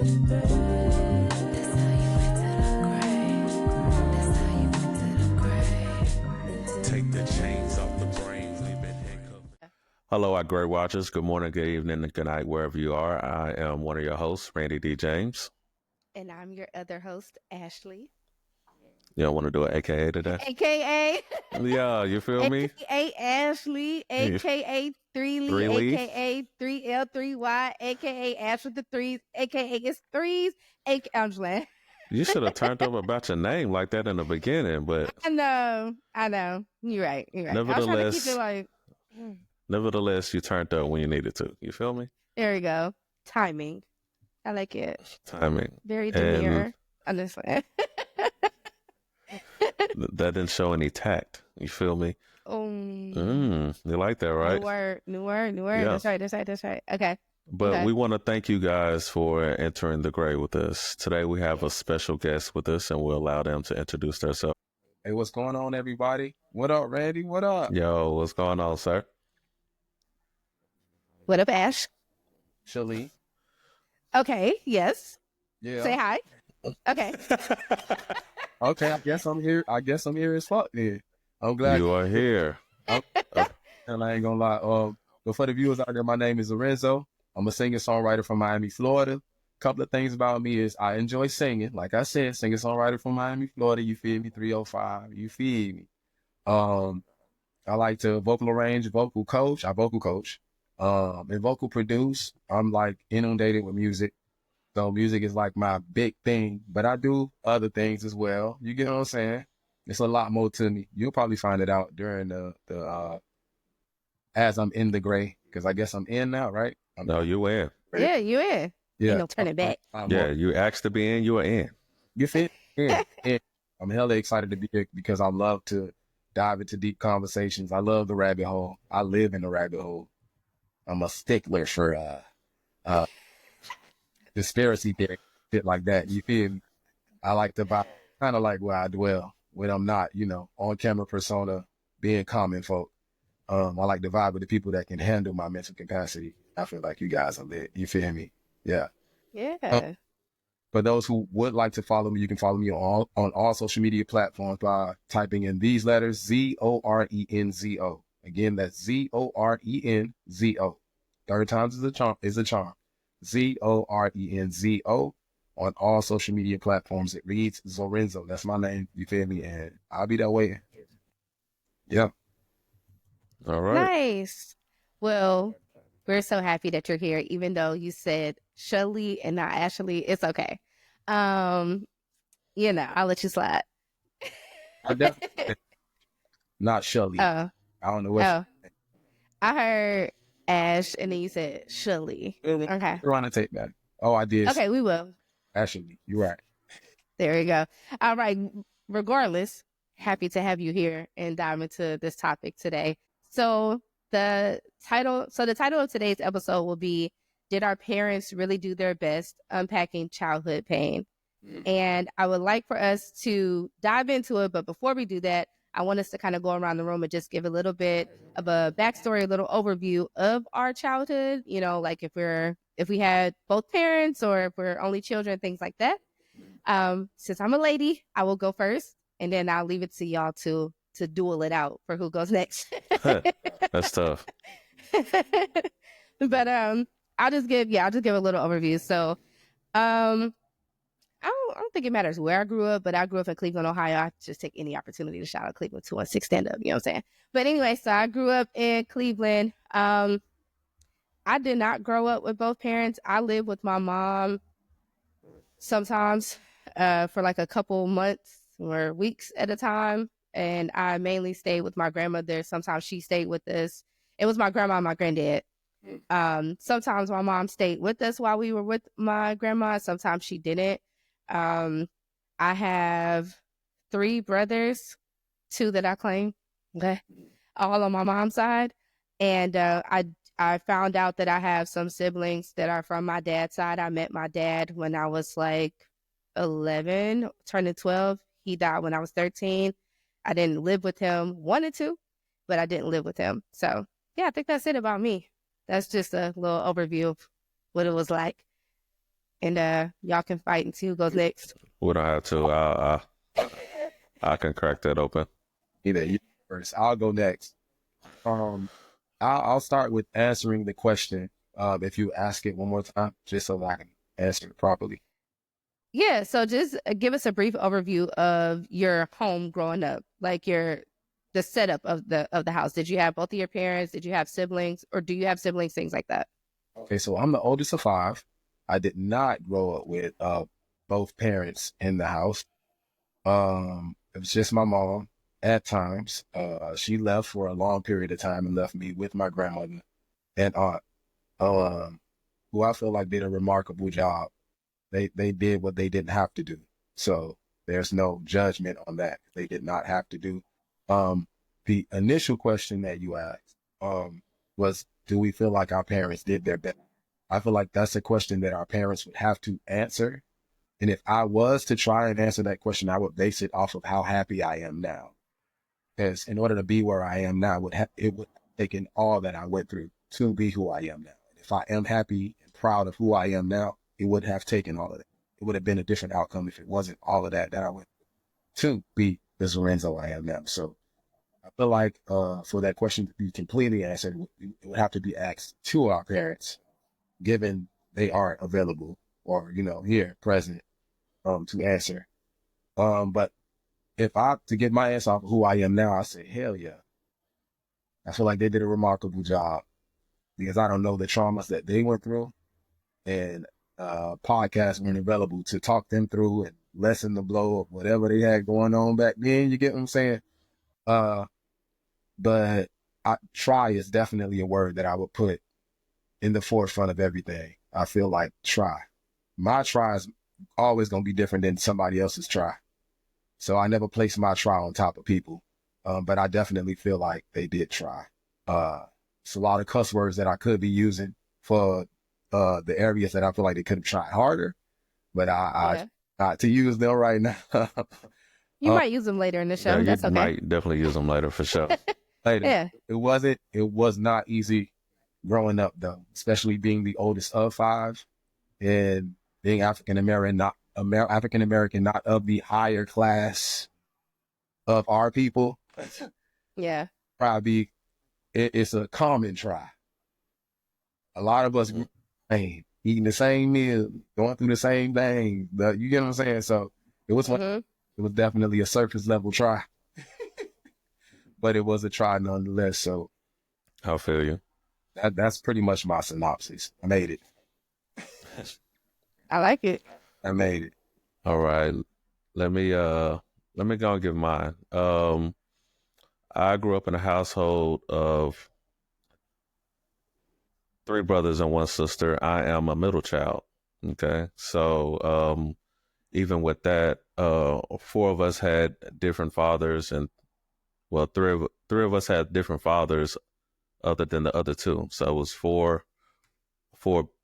Take the chains off the brain. We've been handcuffed. Hello, our great watchers. Good morning, good evening, and good night, wherever you are. I am one of your hosts, Randy D. James. And I'm your other host, Ashley. You don't want to do an AKA today? AKA. Yeah, you feel me? AKA Ashley, AKA 3 Three Lee, leaf? AKA 3L 3Y, AKA Ash with the threes, AKA it's threes, AKA I'm just playing. You should have turned up about your name like that in the beginning, but I know. You're right. I was trying to keep it like. nevertheless, you turned up when you needed to. You feel me? There we go. Timing. I like it. Timing. Very demure. Honestly. That didn't show any tact. You feel me? You like that, right? New word. Yeah. That's right. Okay. But Okay. we want to thank you guys for entering the gray with us. Today we have a special guest with us, and we'll allow them to introduce themselves. Hey, what's going on, everybody? What up, Randy? What up? Yo, what's going on, sir? What up, Ash? Shalene. Okay. Yes. Yeah. Say hi. Okay. Okay, I guess I'm here. As fuck then. I'm glad You are here. and I ain't gonna lie. But for the viewers out there, my name is Lorenzo. I'm a singer-songwriter from Miami, Florida. Couple of things about me is I enjoy singing. Like I said, singer-songwriter from Miami, Florida. You feel me? 305. You feel me? I like to vocal arrange, vocal coach. I vocal coach. And vocal produce. I'm like inundated with music. So music is like my big thing, but I do other things as well. You get what I'm saying? It's a lot more to me. You'll probably find it out during the as I'm in the gray, because I guess I'm in now, right? No, you in. Yeah, you in. Yeah. Ain't no turning back. Yeah, you asked to be in, you are in. You fit in. I'm hella excited to be here because I love to dive into deep conversations. I love the rabbit hole. I live in the rabbit hole. I'm a stickler for conspiracy theory, shit like that. You feel me? I like to vibe, kind of like where I dwell when I'm not, on camera persona, being common folk. I like the vibe with the people that can handle my mental capacity. I feel like you guys are lit. You feel me? Yeah. Yeah. For those who would like to follow me, you can follow me on all social media platforms by typing in these letters, ZORENZO. Again, that's ZORENZO. Third times is a charm. ZORENZO on all social media platforms. It reads Zorenzo. That's my name. You feel me? And I'll be that way. Yeah. All right. Nice. Well, we're so happy that you're here, even though you said Shelly and not Ashley. It's okay. I'll let you slide. I definitely not Shelly. I don't know what. I heard Ash, and then you said Shelly. Okay. We're on the tape back. Oh, I did. Okay, we will. Ashley, you're right. There we go. All right. Regardless, happy to have you here and dive into this topic today. So the title of today's episode will be, Did Our Parents Really Do Their Best? Unpacking Childhood Pain. And I would like for us to dive into it. But before we do that, I want us to kind of go around the room and just give a little bit of a backstory, a little overview of our childhood. Like if we had both parents or if we're only children, things like that. Since I'm a lady, I will go first, and then I'll leave it to y'all to duel it out for who goes next. That's tough. But I'll just give a little overview. So I don't think it matters where I grew up, but I grew up in Cleveland, Ohio. I just take any opportunity to shout out Cleveland 216 stand up, you know what I'm saying? But anyway, so I grew up in Cleveland. I did not grow up with both parents. I lived with my mom sometimes for like a couple months or weeks at a time. And I mainly stayed with my grandmother. Sometimes she stayed with us. It was my grandma and my granddad. Sometimes my mom stayed with us while we were with my grandma. Sometimes she didn't. I have 3 brothers, 2 that I claim, okay, all on my mom's side. And I found out that I have some siblings that are from my dad's side. I met my dad when I was like 11, turning 12. He died when I was 13. I didn't live with him, wanted to, but I didn't live with him. So yeah, I think that's it about me. That's just a little overview of what it was like. and y'all can fight and see who goes next. We don't have to. I can crack that open. Either you first. I'll go next. I'll start with answering the question. If you ask it one more time, just so that I can answer it properly. Yeah, so just give us a brief overview of your home growing up, like the setup of the house. Did you have both of your parents? Did you have siblings, or do you have siblings? Things like that. Okay, so I'm the oldest of 5. I did not grow up with both parents in the house. It was just my mom. At times, she left for a long period of time and left me with my grandmother and aunt, who I feel like did a remarkable job. They did what they didn't have to do. So there's no judgment on that. They did not have to do. The initial question that you asked was, do we feel like our parents did their best? I feel like that's a question that our parents would have to answer. And if I was to try and answer that question, I would base it off of how happy I am now. Because in order to be where I am now, it would have taken all that I went through to be who I am now. If I am happy and proud of who I am now, it would have taken all of that. It would have been a different outcome if it wasn't all of that I went through to be the Lorenzo I am now. So I feel like for that question to be completely answered, it would have to be asked to our parents, given they aren't available or, here present to answer. But if to get my answer off of who I am now, I say, hell yeah. I feel like they did a remarkable job because I don't know the traumas that they went through, and podcasts weren't available to talk them through and lessen the blow of whatever they had going on back then. You get what I'm saying? But try is definitely a word that I would put in the forefront of everything. I feel like try. My try is always going to be different than somebody else's try. So I never place my try on top of people. But I definitely feel like they did try. It's a lot of cuss words that I could be using for the areas that I feel like they could have tried harder. But I to use them right now. You might use them later in the show. Yeah, That's okay. Might definitely use them later for sure. Later. Yeah. It was not easy growing up though, especially being the oldest of 5 and being African American, not of the higher class of our people. Yeah. Probably it's a common try. A lot of us eating the same meal, going through the same thing. You get what I'm saying? So it was it was definitely a surface level try. But it was a try nonetheless. So I feel you. That's pretty much my synopsis. I made it. I like it. I made it. All right. Let me go and give mine. I grew up in a household of 3 brothers and 1 sister. I am a middle child. Okay. So even with that, 4 of us had different fathers, and well, three of us had different fathers other than the other 2. So it was four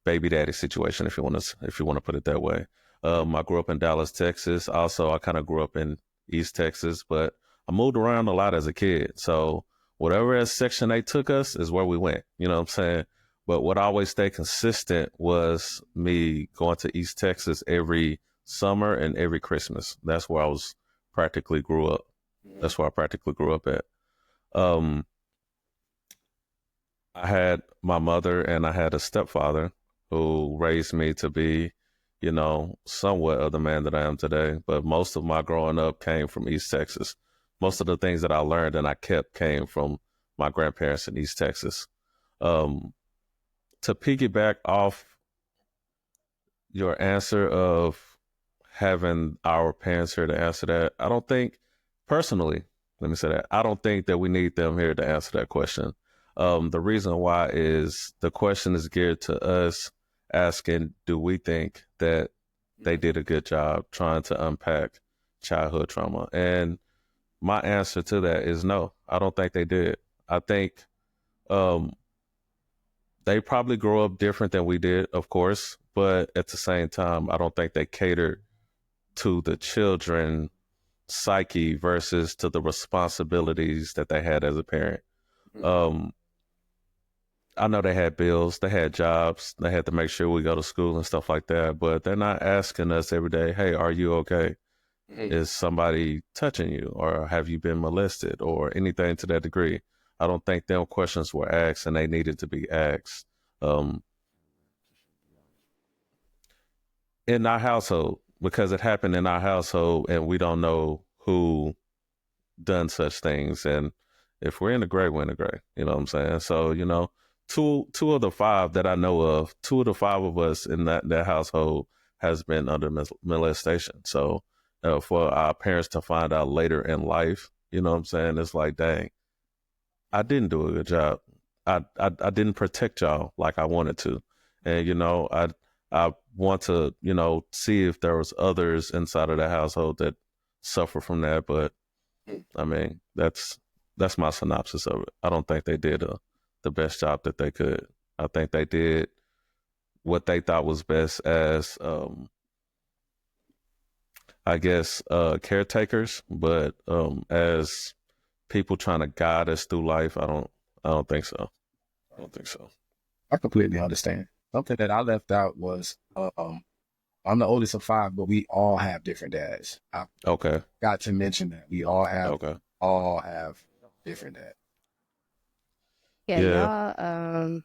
baby daddy situation, if you want to put it that way. I grew up in Dallas, Texas. Also, I kind of grew up in East Texas, but I moved around a lot as a kid. So whatever section they took us is where we went. You know what I'm saying? But what always stayed consistent was me going to East Texas every summer and every Christmas. That's where I practically grew up. That's where I practically grew up at. I had my mother and I had a stepfather who raised me to be, somewhat of the man that I am today. But most of my growing up came from East Texas. Most of the things that I learned and I kept came from my grandparents in East Texas. To piggyback off your answer of having our parents here to answer that, I don't think, personally, let me say that, I don't think that we need them here to answer that question. The reason why is the question is geared to us asking, do we think that they did a good job trying to unpack childhood trauma? And my answer to that is no, I don't think they did. I think they probably grow up different than we did, of course, but at the same time, I don't think they catered to the children psyche versus to the responsibilities that they had as a parent. I know they had bills, they had jobs, they had to make sure we go to school and stuff like that, but they're not asking us every day, hey, are you okay? Is somebody touching you, or have you been molested, or anything to that degree? I don't think them questions were asked, and they needed to be asked. Um, in our household, because it happened in our household, and we don't know who done such things. And if we're in the gray, we're in the gray. You know what I'm saying? So, two of the five that I know of, two of the five of us in that household has been under molestation. So, for our parents to find out later in life, you know what I'm saying? It's like, dang, I didn't do a good job. I didn't protect y'all like I wanted to. And, I want to, see if there was others inside of the household that suffer from that. But I mean, that's my synopsis of it. I don't think they did the best job that they could. I think they did what they thought was best as, I guess, caretakers, but as people trying to guide us through life, I don't think so. I don't think so. I completely understand. Something that I left out was, I'm the oldest of five, but we all have different dads. I Okay. got to mention that we all have Okay. different dads. Yeah, Yeah.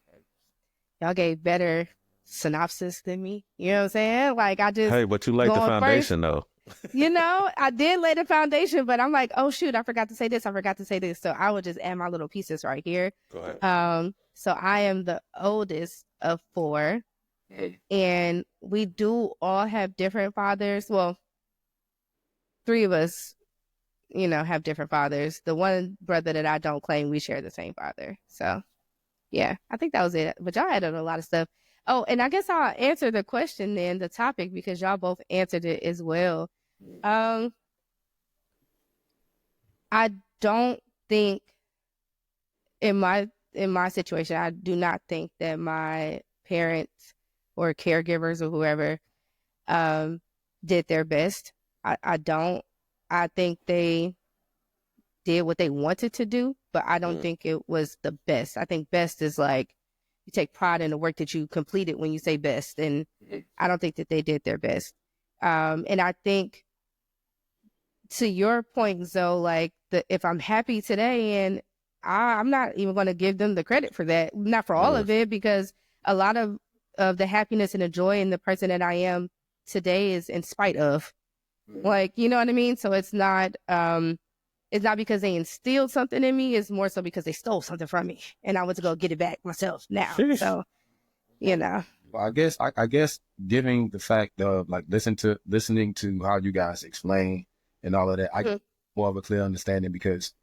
y'all gave better synopsis than me. You know what I'm saying? Like I just Hey, but you laid the going foundation though. I did lay the foundation, but I'm like, oh shoot, I forgot to say this. I forgot to say this. So I would just add my little pieces right here. Go ahead. So I am the oldest of four, and we do all have different fathers. Well, three of us, have different fathers. The one brother that I don't claim, we share the same father. So yeah, I think that was it. But y'all added a lot of stuff. Oh, and I guess I'll answer the question then, the topic, because y'all both answered it as well. I don't think in my situation, I do not think that my parents or caregivers or whoever did their best. I don't. I think they did what they wanted to do, but I don't think it was the best. I think best is like you take pride in the work that you completed when you say best, and I don't think that they did their best. And I think to your point, Zoe, like if I'm happy today, and I'm not even going to give them the credit for that, not for all of it, because a lot of the happiness and the joy in the person that I am today is in spite of, like, you know what I mean? So it's not because they instilled something in me. It's more so because they stole something from me, and I want to go get it back myself now. Sheesh. So, Well, I guess giving the fact of like listening to how you guys explain and all of that, I get more of a clear understanding, because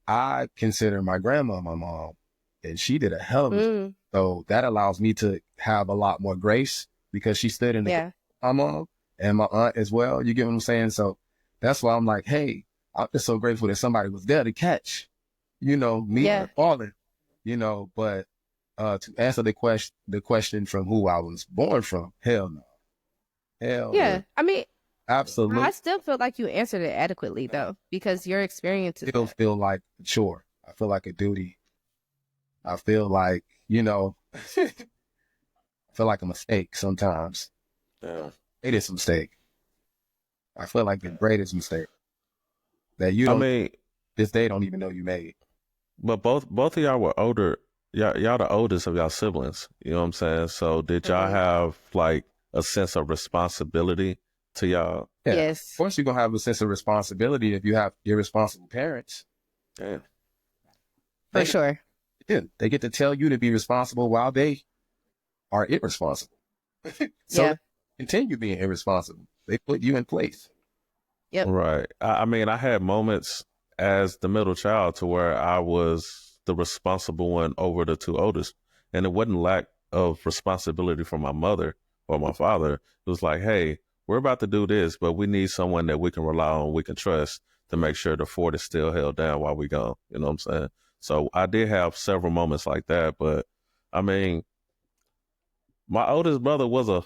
I consider my grandma my mom, and she did a hell of a so that allows me to have a lot more grace, because she stood in the my mom and my aunt as well. You get what I'm saying? So that's why I'm like, hey, I'm just so grateful that somebody was there to catch, me falling, but to answer the question from who I was born from, hell no. Hell no. I mean, absolutely. I still feel like you answered it adequately though, because your experience is still feel like a chore. I feel like a duty. I feel like, I feel like a mistake sometimes. Yeah. It is a mistake. I feel like the greatest mistake that you don't, this day don't even know you made. But both of y'all were older. Y'all the oldest of y'all siblings. You know what I'm saying? So did y'all have like a sense of responsibility to y'all? Yeah. Yes. Of course you're going to have a sense of responsibility if you have irresponsible parents. Damn. For sure. Yeah. They get to tell you to be responsible while they are irresponsible. So continue being irresponsible. They put you in place. Yep. Right. I mean, I had moments as the middle child to where I was the responsible one over the two oldest. And it wasn't lack of responsibility from my mother or my father. It was like, hey, we're about to do this, but we need someone that we can rely on, we can trust to make sure the fort is still held down while we go. You know what I'm saying? So I did have several moments like that. But I mean, my oldest brother was a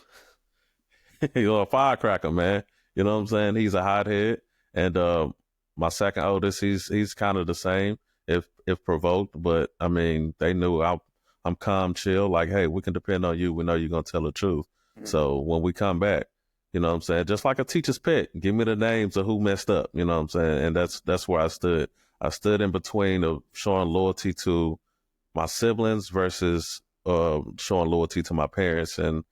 a firecracker, man. You know what I'm saying? He's a hothead. And my second oldest, he's kind of the same if provoked. But I mean, they knew I'm I'm calm, chill. Like, hey, we can depend on you. We know you're gonna tell the truth. So when we come back, you know what I'm saying? Just like a teacher's pet, give me the names of who messed up. You know what I'm saying? And that's where I stood. I stood in between of showing loyalty to my siblings versus showing loyalty to my parents. And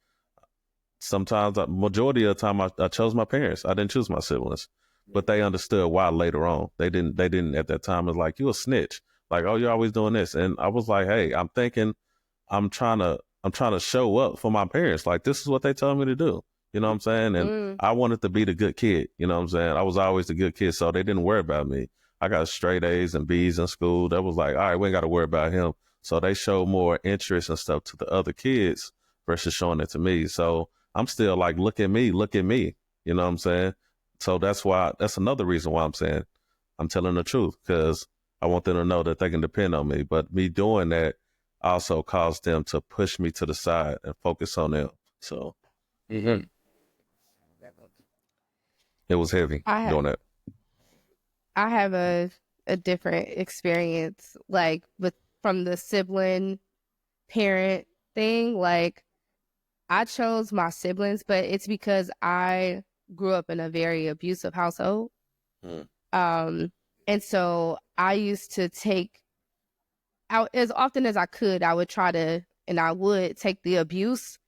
sometimes, majority of the time, I chose my parents. I didn't choose my siblings, but they understood why later on. They didn't. They didn't at that time. It was like, you a snitch. Like, oh, you're always doing this. And I was like, hey, I'm thinking, I'm trying to show up for my parents. Like, this is what they told me to do. You know what I'm saying? And I wanted to be the good kid. You know what I'm saying? I was always the good kid, so they didn't worry about me. I got straight A's and B's in school. That was like, all right, we ain't got to worry about him. So they showed more interest and stuff to the other kids versus showing it to me. So I'm still like, look at me, look at me. You know what I'm saying? So that's another reason why I'm saying I'm telling the truth, because I want them to know that they can depend on me. But me doing that also caused them to push me to the side and focus on them. So it was heavy doing that. I have a different experience, like from the sibling parent thing. Like, I chose my siblings, but it's because I grew up in a very abusive household. And so I used to take out as often as I could. I would try to, and I would take the abuse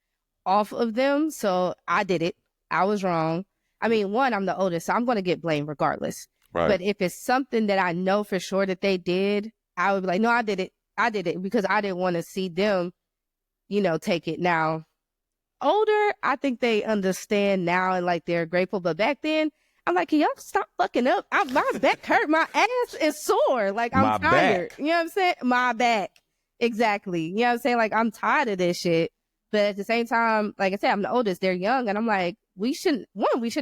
off of them. So I did it. I was wrong. I mean, one, I'm the oldest, so I'm going to get blamed regardless. Right. But if it's something that I know for sure that they did, I would be like, no, I did it. I did it because I didn't want to see them, take it. Now, older, I think they understand now and like they're grateful. But back then, I'm like, can y'all stop fucking up? My back hurt. My ass is sore. Like, I'm My tired. back. You know what I'm saying? My back. Exactly. You know what I'm saying? Like, I'm tired of this shit. But at the same time, like I said, I'm the oldest. They're young. And I'm like, we shouldn't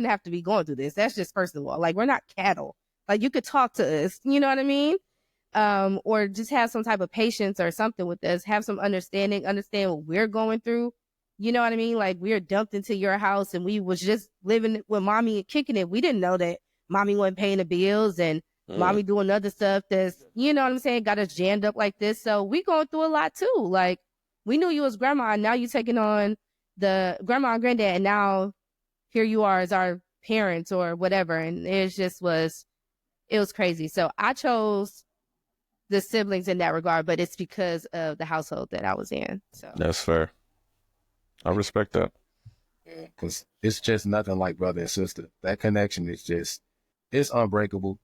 have to be going through this. That's just first of all. Like, we're not cattle. Like, you could talk to us. You know what I mean? Or just have some type of patience or something with us. Have some understand what we're going through. You know what I mean? Like, we were dumped into your house and we was just living with mommy and kicking it. We didn't know that mommy wasn't paying the bills and mommy doing other stuff that's, you know what I'm saying, got us jammed up like this. So we going through a lot too. Like, we knew you was grandma and now you taking on the grandma and granddad and now here you are as our parents or whatever. And it was crazy. So I chose the siblings in that regard, but it's because of the household that I was in. So That's fair. I respect that. Because it's just nothing like brother and sister. That connection is it's unbreakable.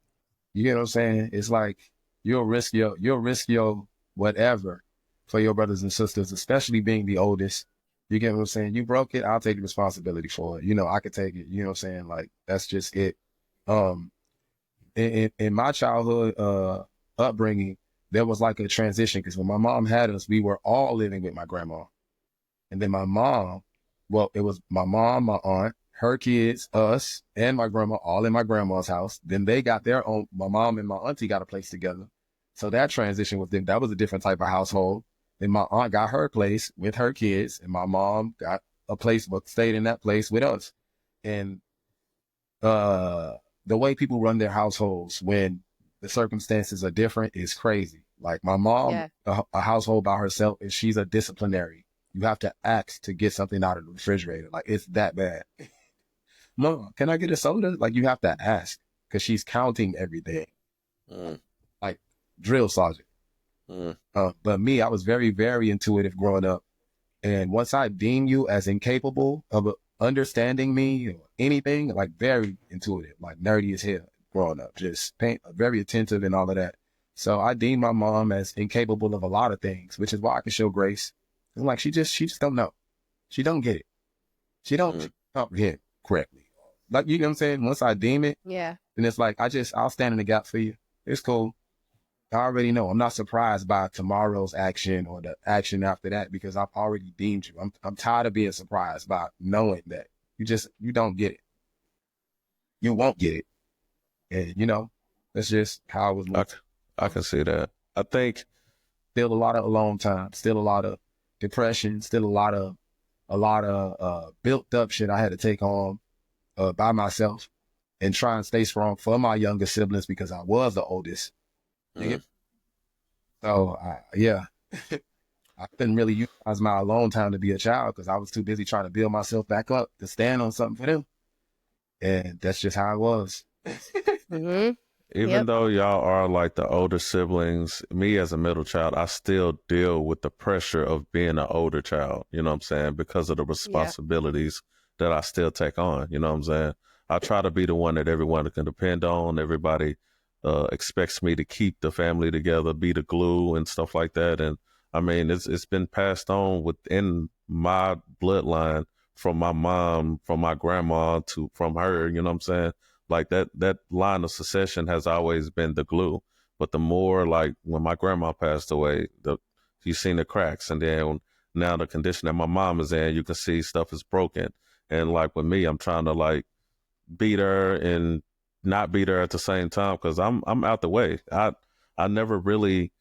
You get what I'm saying? It's like you'll risk your whatever for your brothers and sisters, especially being the oldest. You get what I'm saying? You broke it, I'll take the responsibility for it. I could take it. You know what I'm saying? Like, that's just it. In my childhood upbringing, there was like a transition because when my mom had us, we were all living with my grandma. And then my mom, well, it was my mom, my aunt, her kids, us, and my grandma, all in my grandma's house. Then they got their own, my mom and my auntie got a place together. So that transition with them, that was a different type of household. Then my aunt got her place with her kids, and my mom got a place, but stayed in that place with us. And the way people run their households when the circumstances are different is crazy. Like my mom, a household by herself, and she's a disciplinary. You have to ask to get something out of the refrigerator. Like, it's that bad. Mom, can I get a soda? Like, you have to ask because she's counting everything. Like drill sergeant. But me, I was very, very intuitive growing up. And once I deem you as incapable of understanding me or anything, like very intuitive, like nerdy as hell growing up, just very attentive and all of that. So I deem my mom as incapable of a lot of things, which is why I can show grace. I'm like, she just don't know. She don't get it. She don't comprehend correctly. Like, you know what I'm saying? Once I deem it, then it's like, I'll stand in the gap for you. It's cool. I already know. I'm not surprised by tomorrow's action or the action after that because I've already deemed you. I'm tired of being surprised by knowing that you don't get it. You won't get it. And that's just how it was. I can see that. I think still a lot of alone time, still a lot of depression, still a lot of built up shit I had to take on by myself and try and stay strong for my younger siblings because I was the oldest. So, I couldn't really utilize my alone time to be a child because I was too busy trying to build myself back up to stand on something for them. And that's just how it was. Mm-hmm. Even Yep. though y'all are like the older siblings, me as a middle child, I still deal with the pressure of being an older child, you know what I'm saying? Because of the Yeah. responsibilities that I still take on, you know what I'm saying? I try to be the one that everyone can depend on. Everybody expects me to keep the family together, be the glue and stuff like that. And I mean, it's been passed on within my bloodline from my mom, from my grandma to from her, you know what I'm saying? Like that line of succession has always been the glue. But the more like when my grandma passed away, you seen the cracks, and then now the condition that my mom is in, you can see stuff is broken. And like with me, I'm trying to like beat her and not beat her at the same time because I'm out the way. I never really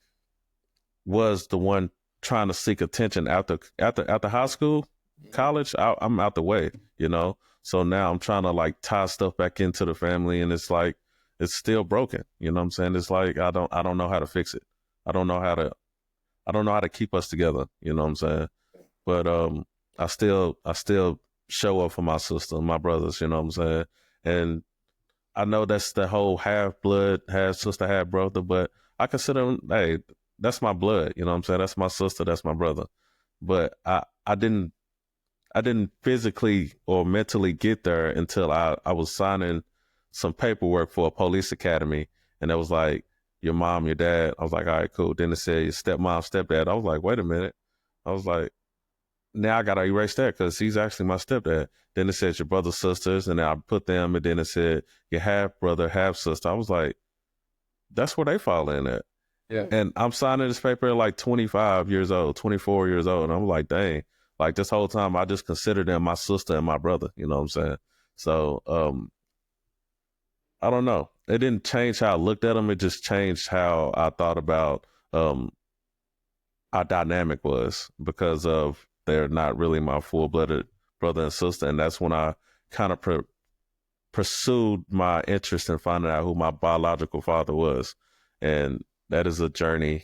was the one trying to seek attention after high school, college. I'm out the way, you know. So now I'm trying to like tie stuff back into the family, and it's like it's still broken. You know what I'm saying? It's like I don't know how to fix it. I don't know how to I don't know how to keep us together. You know what I'm saying? But I still show up for my sister and my brothers. You know what I'm saying? And I know that's the whole half blood, half sister, half brother, but I consider them, hey, that's my blood. You know what I'm saying? That's my sister, that's my brother. But I didn't physically or mentally get there until I was signing some paperwork for a police academy, and it was like your mom, your dad. I was like, all right, cool. Then it said your stepmom, stepdad. I was like, wait a minute. I was like, now I gotta erase that because he's actually my stepdad. Then it said your brother, sisters, and then I put them, and then it said your half brother, half sister. I was like, that's where they fall in at. Yeah. And I'm signing this paper at like 25 years old, 24 years old. And I'm like, dang, like this whole time I just considered them my sister and my brother. You know what I'm saying? So I don't know. It didn't change how I looked at them. It just changed how I thought about our dynamic was because of they're not really my full-blooded brother and sister. And that's when I kind of pursued my interest in finding out who my biological father was. And that is a journey.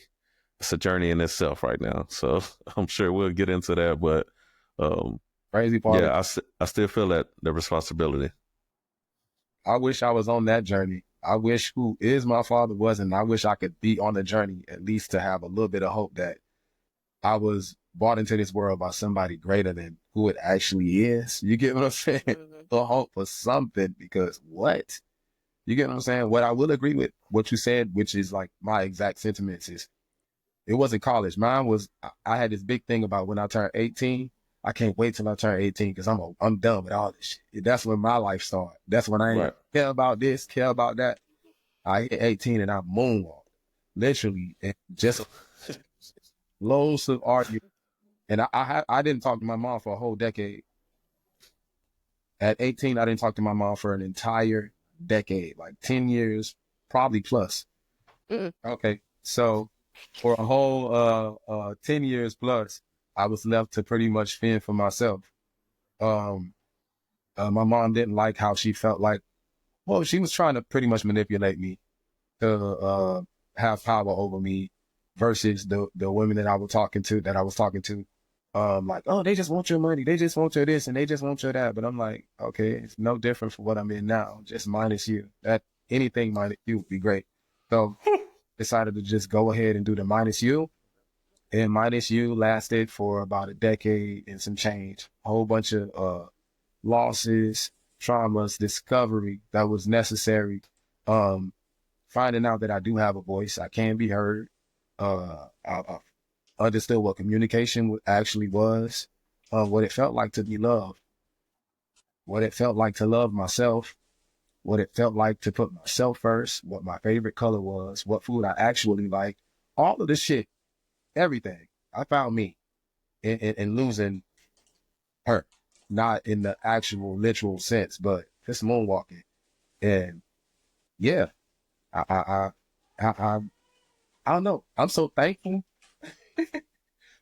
It's a journey in itself right now. So I'm sure we'll get into that. But Crazy part of yeah, I still feel that the responsibility. I wish I was on that journey. I wish who is my father was, and I wish I could be on the journey at least to have a little bit of hope that I was brought into this world by somebody greater than who it actually is. You get what I'm saying? Mm-hmm. The hope for something, because what? You get what I'm saying? What I will agree with what you said, which is like my exact sentiments, is it wasn't college. Mine was, I had this big thing about when I turned 18. I can't wait till I turn 18 because I'm done with all this shit. That's when my life started. That's when I ain't Right. care about this, care about that. I hit 18 and I moonwalked, literally, and just loads of arguments. And I didn't talk to my mom for a whole decade. At 18, I didn't talk to my mom for an entire decade, like 10 years, probably plus. Mm-mm. Okay. So for a whole 10 years plus, I was left to pretty much fend for myself. Um, my mom didn't like how she felt like, well, she was trying to pretty much manipulate me to have power over me versus the women that I was talking to. Like, oh, they just want your money. They just want your this and they just want your that. But I'm like, okay, it's no different from what I'm in now, just minus you. That anything minus you would be great. So decided to just go ahead and do the minus you. And minus you lasted for about a decade and some change. A whole bunch of losses, traumas, discovery that was necessary. Finding out that I do have a voice, I can be heard. I understood what communication actually was, what it felt like to be loved, what it felt like to love myself, what it felt like to put myself first, what my favorite color was, what food I actually like, all of this shit, everything. I found me in losing her, not in the actual literal sense, but just moonwalking. And yeah, I, I, I, I, I don't know. I'm so thankful.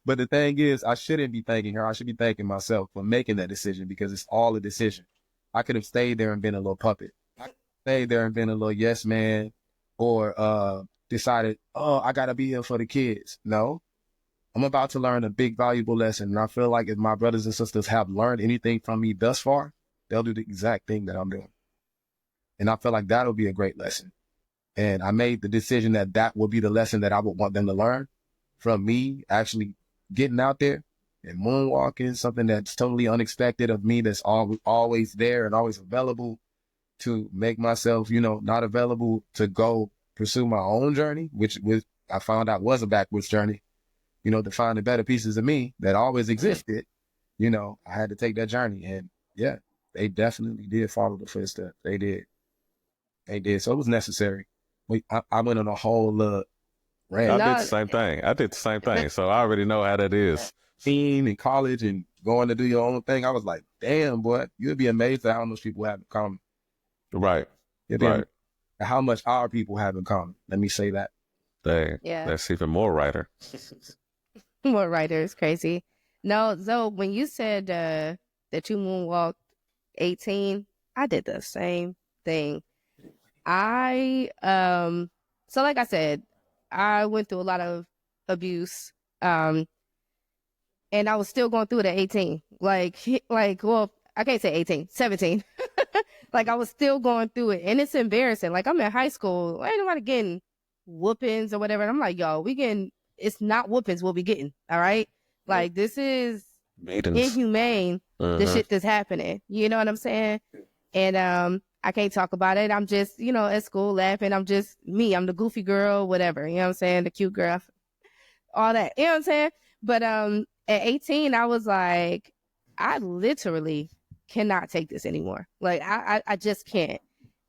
But the thing is, I shouldn't be thanking her. I should be thanking myself for making that decision because it's all a decision. I could have stayed there and been a little puppet. I could have stayed there and been a little yes man or decided, oh, I got to be here for the kids. No, I'm about to learn a big, valuable lesson. And I feel like if my brothers and sisters have learned anything from me thus far, they'll do the exact thing that I'm doing. And I feel like that'll be a great lesson. And I made the decision that that would be the lesson that I would want them to learn from me actually getting out there and moonwalking, something that's totally unexpected of me, that's always there and always available, to make myself, not available to go pursue my own journey, which I found out was a backwards journey, to find the better pieces of me that always existed. I had to take that journey. And yeah, they definitely did follow the footsteps. They did. So it was necessary. I went on a whole rant. I did No, the same thing. I did the same thing. So I already know how that is. Teen in college and going to do your own thing. I was like, damn, boy, you'd be amazed at how much people have in common. Right. You'd be Right. amazed at how much our people have in common. Let me say that. Dang. Yeah. That's even more writer. more writers, crazy. No, so when you said that you moonwalked 18, I did the same thing. So like I said, I went through a lot of abuse. And I was still going through it at 18. Well, I can't say 18, 17. Like I was still going through it. And it's embarrassing. Like I'm in high school. Ain't nobody getting whoopings or whatever. And I'm like, yo, it's not whoopings we'll be getting. All right. Like this is Maidens. inhumane, the shit that's happening. You know what I'm saying? And I can't talk about it. I'm just, at school laughing. I'm just me. I'm the goofy girl, whatever. You know what I'm saying? The cute girl, all that. You know what I'm saying? But at 18, I was like, I literally cannot take this anymore. Like I just can't.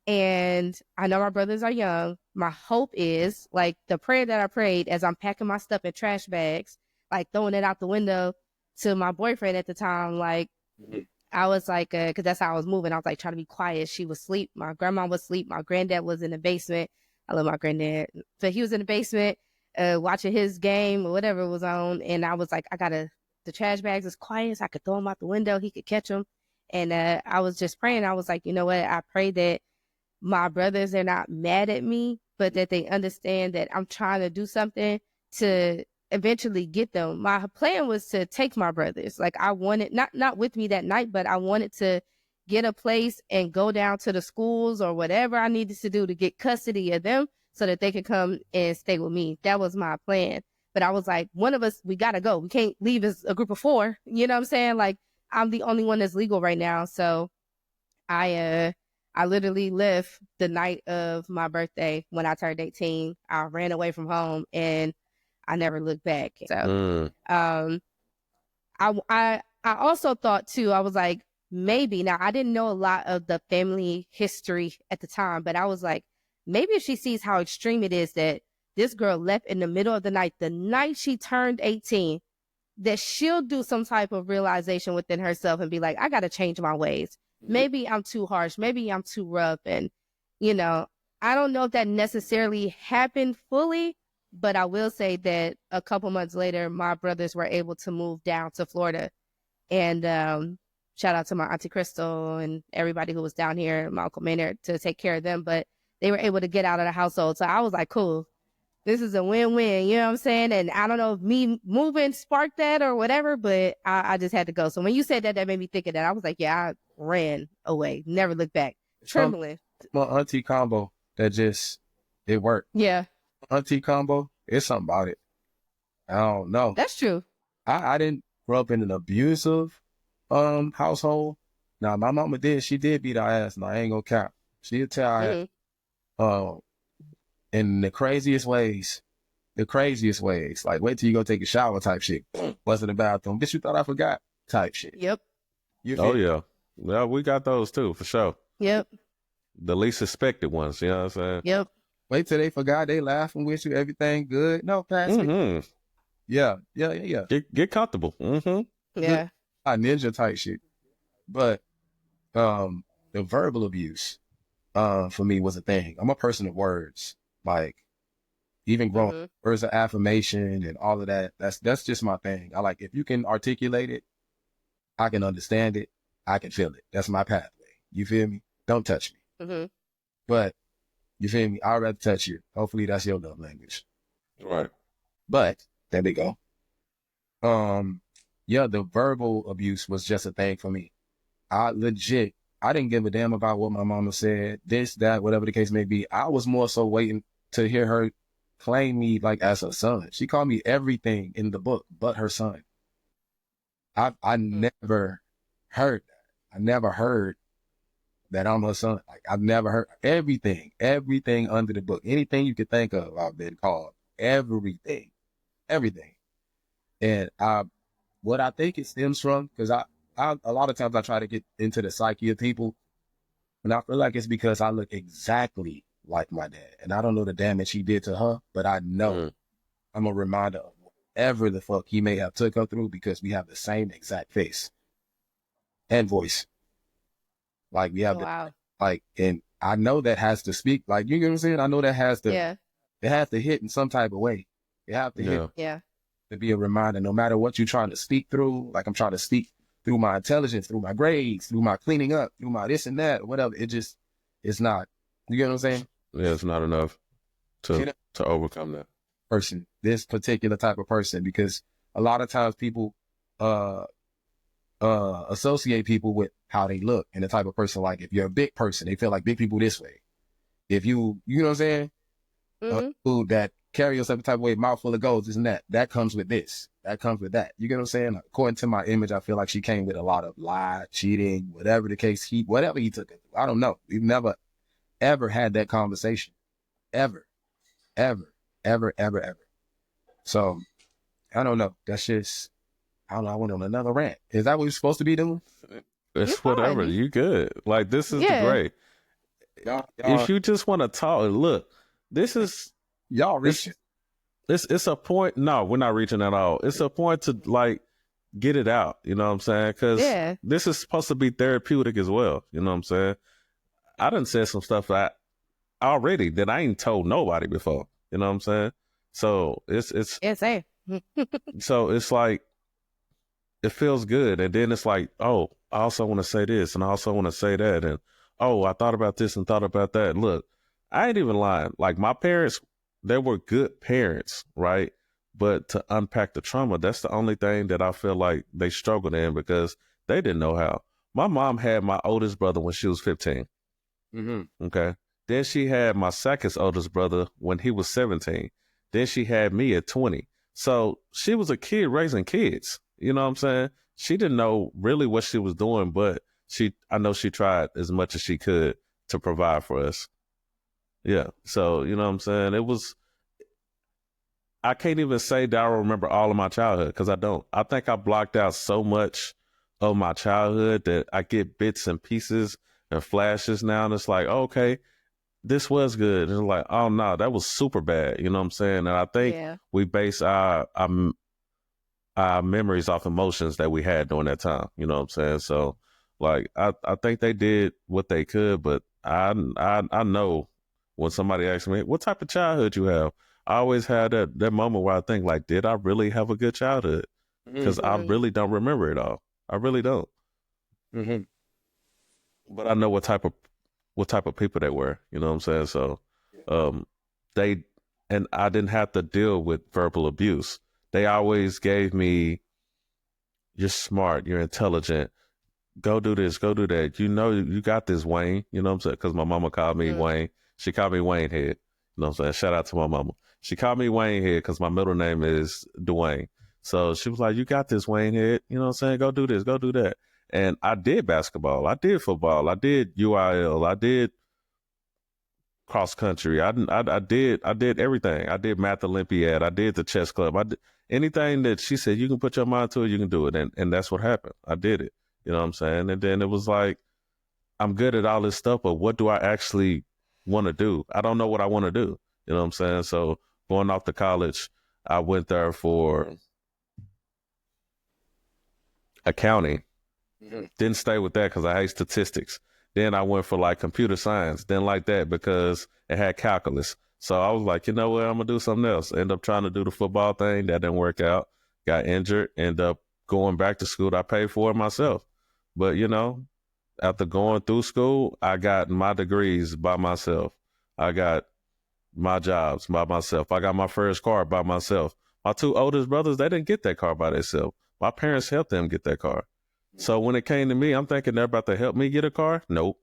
And I know my brothers are young. My hope is like the prayer that I prayed as I'm packing my stuff in trash bags, like throwing it out the window to my boyfriend at the time. Like I was like, cause that's how I was moving. I was like trying to be quiet. She was asleep. My grandma was asleep. My granddad was in the basement. I love my granddad. So he was in the basement, watching his game or whatever was on. And I was like, the trash bags is quiet, so I could throw them out the window. He could catch them. And I was just praying. I was like, you know what? I pray that my brothers, they're not mad at me, but that they understand that I'm trying to do something to eventually get them. My plan was to take my brothers. Like I wanted, not with me that night, but I wanted to get a place and go down to the schools or whatever I needed to do to get custody of them so that they could come and stay with me. That was my plan. But I was like, one of us, we got to go. We can't leave as a group of 4. You know what I'm saying? Like I'm the only one that's legal right now. So I literally left the night of my birthday when I turned 18. I ran away from home and I never looked back. So, I also thought too, I was like, maybe, now I didn't know a lot of the family history at the time, but I was like, maybe if she sees how extreme it is that this girl left in the middle of the night she turned 18, that she'll do some type of realization within herself and be like, I got to change my ways. Maybe I'm too harsh. Maybe I'm too rough. And, I don't know if that necessarily happened fully, but I will say that a couple months later, my brothers were able to move down to Florida. And shout out to my Auntie Crystal and everybody who was down here, my Uncle Maynard, to take care of them. But they were able to get out of the household. So I was like, cool. This is a win-win, you know what I'm saying? And I don't know if me moving sparked that or whatever, but I just had to go. So when you said that, that made me think of that. I was like, yeah, I ran away, never looked back, trembling. My auntie combo it worked. Yeah. Auntie combo, it's something about it. I don't know. That's true. I didn't grow up in an abusive household. Now, my mama she did beat our ass, and I ain't gonna cap. She'd tell our ass. In the craziest ways. Like, wait till you go take a shower type shit. Wasn't a bathroom. Bitch, you thought I forgot type shit. Yep. Yeah. Well, we got those too, for sure. Yep. The least suspected ones, you know what I'm saying? Yep. Wait till they forgot, they laughing with you, everything good. No, pass it. Yeah. Get comfortable. Yeah. Ninja type shit. But the verbal abuse for me was a thing. I'm a person of words. Like, even growing words of affirmation and all of that, that's just my thing. I like, if you can articulate it, I can understand it, I can feel it. That's my pathway. You feel me? Don't touch me. But you feel me? I'd rather touch you. Hopefully that's your love language. Right. But there we go. Yeah, the verbal abuse was just a thing for me. I didn't give a damn about what my mama said, this, that, whatever the case may be. I was more so waiting to hear her claim me like as her son. She called me everything in the book but her son. I never heard that. I never heard that I'm her son. Like I've never heard everything under the book. Anything you could think of, I've been called. Everything. And what I think it stems from, because I a lot of times I try to get into the psyche of people, and I feel like it's because I look exactly like my dad. And I don't know the damage he did to her, but I know I'm a reminder of whatever the fuck he may have took her through, because we have the same exact face and voice. Like we have Wow. and I know that has to speak, like, you know what I'm saying? I know that has to, Yeah. it has to hit in some type of way. It have to hit Yeah. to be a reminder, no matter what you're trying to speak through. Like I'm trying to speak through my intelligence, through my grades, through my cleaning up, through my this and that, whatever. It's not. You get what I'm saying? Yeah, it's not enough to overcome that. Person, this particular type of person, because a lot of times people associate people with how they look and the type of person. Like if you're a big person, they feel like big people this way. If you know what I'm saying? Food that carry yourself a type of way, mouth full of gold, isn't that comes with this, that comes with that. You get what I'm saying? According to my image, I feel like she came with a lot of lie, cheating, whatever the case, whatever he took it. I don't know. We've never ever had that conversation. Ever. So I don't know. That's just, I don't know. I went on another rant. Is that what you're supposed to be doing? It's whatever. You good. Like, this is the great. If you just want to talk, look, this is y'all reaching. It's a point. No, we're not reaching at all. It's a point to like get it out. You know what I'm saying? Because this is supposed to be therapeutic as well. You know what I'm saying? I done said some stuff that already that I ain't told nobody before. You know what I'm saying? So it's so it's like, it feels good, and then it's like, oh, I also want to say this, and I also want to say that, and oh, I thought about this and thought about that. Look, I ain't even lying. Like, my parents, they were good parents, right? But to unpack the trauma, that's the only thing that I feel like they struggled in, because they didn't know how. My mom had my oldest brother when she was 15. Okay. Then she had my second oldest brother when he was 17. Then she had me at 20. So she was a kid raising kids. You know what I'm saying? She didn't know really what she was doing, but I know she tried as much as she could to provide for us. Yeah. So, you know what I'm saying? I can't even say that I remember all of my childhood, because I don't. I think I blocked out so much of my childhood that I get bits and pieces and flashes now. And it's like, okay, this was good. And it's like, oh no, that was super bad. You know what I'm saying? And I think we base our memories off emotions that we had during that time. You know what I'm saying? So, like, I think they did what they could, but I know when somebody asks me, what type of childhood you have? I always had that moment where I think, like, did I really have a good childhood? Because I really don't remember it all. I really don't. But I know what type of people they were. You know what I'm saying? So, and I didn't have to deal with verbal abuse. They always gave me, you're smart, you're intelligent, go do this, go do that. You know, you got this, Wayne. You know what I'm saying? Because my mama called me Wayne. She called me Wayne Head. You know what I'm saying? Shout out to my mama. She called me Wayne Head because my middle name is Dwayne. So she was like, you got this, Wayne Head. You know what I'm saying? Go do this, go do that. And I did basketball. I did football. I did UIL. I did cross country. I did everything. I did math Olympiad. I did the chess club. I did anything that she said you can put your mind to it, you can do it. And that's what happened. I did it. You know what I'm saying? And then it was like, I'm good at all this stuff, but what do I actually want to do? I don't know what I want to do. You know what I'm saying? So going off to college, I went there for accounting. Didn't stay with that because I hate statistics. Then I went for like computer science. Didn't like that because it had calculus. So I was like, you know what? I'm going to do something else. End up trying to do the football thing. That didn't work out. Got injured. End up going back to school. I paid for it myself. But, you know, after going through school, I got my degrees by myself. I got my jobs by myself. I got my first car by myself. My two oldest brothers, they didn't get that car by themselves. My parents helped them get that car. So when it came to me, I'm thinking they're about to help me get a car. Nope.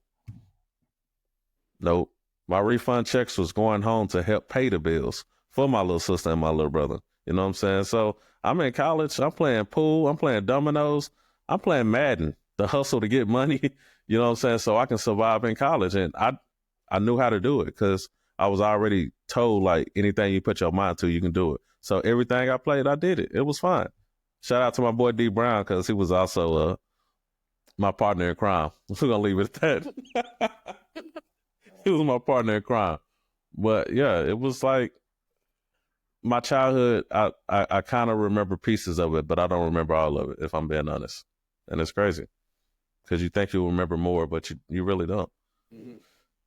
Nope. My refund checks was going home to help pay the bills for my little sister and my little brother. You know what I'm saying? So I'm in college. I'm playing pool. I'm playing dominoes. I'm playing Madden, the hustle to get money. You know what I'm saying? So I can survive in college. And I knew how to do it because I was already told, like, anything you put your mind to, you can do it. So everything I played, I did it. It was fine. Shout out to my boy D Brown because he was also my partner in crime. We're going to leave it at that. He was my partner in crime. But yeah, it was like my childhood. I kind of remember pieces of it, but I don't remember all of it, if I'm being honest. And it's crazy because you think you'll remember more, but you really don't. Mm-hmm.